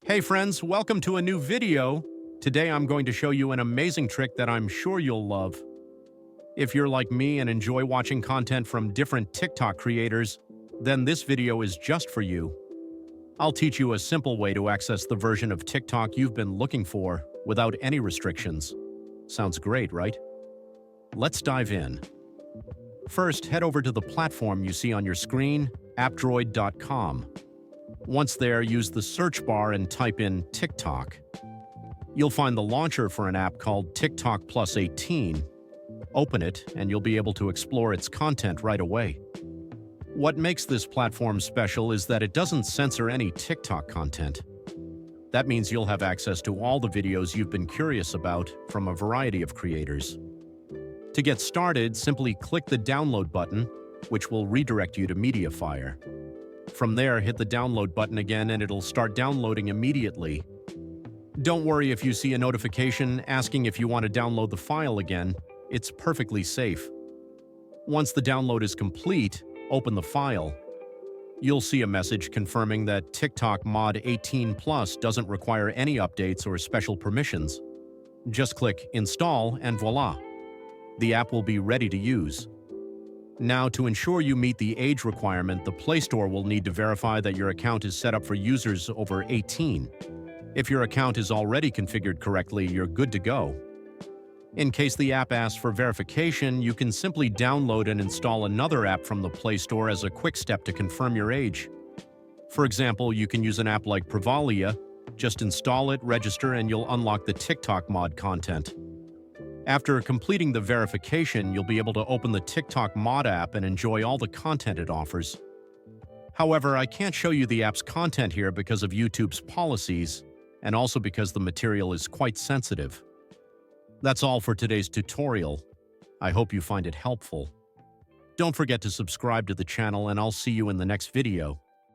Hey friends, welcome to a new video. Today I'm going to show you an amazing trick that I'm sure you'll love. If you're like me and enjoy watching content from different TikTok creators, then this video is just for you. I'll teach you a simple way to access the version of TikTok you've been looking for without any restrictions. Sounds great, right? Let's dive in. First, head over to the platform you see on your screen, appdroid.com. Once there, use the search bar and type in TikTok. You'll find the launcher for an app called TikTok Plus 18. Open it, and you'll be able to explore its content right away. What makes this platform special is that it doesn't censor any TikTok content. That means you'll have access to all the videos you've been curious about from a variety of creators. To get started, simply click the download button, which will redirect you to Mediafire. From there, hit the download button again and it'll start downloading immediately. Don't worry if you see a notification asking if you want to download the file again. It's perfectly safe. Once the download is complete, open the file. You'll see a message confirming that TikTok Mod 18 Plus doesn't require any updates or special permissions. Just click Install and voila! The app will be ready to use. Now, to ensure you meet the age requirement, the Play Store will need to verify that your account is set up for users over 18. If your account is already configured correctly, you're good to go. In case the app asks for verification, you can simply download and install another app from the Play Store as a quick step to confirm your age. For example, you can use an app like Privalia. Just install it, register, and you'll unlock the TikTok mod content. After completing the verification, you'll be able to open the TikTok Mod app and enjoy all the content it offers. However, I can't show you the app's content here because of YouTube's policies, and also because the material is quite sensitive. That's all for today's tutorial. I hope you find it helpful. Don't forget to subscribe to the channel, and I'll see you in the next video.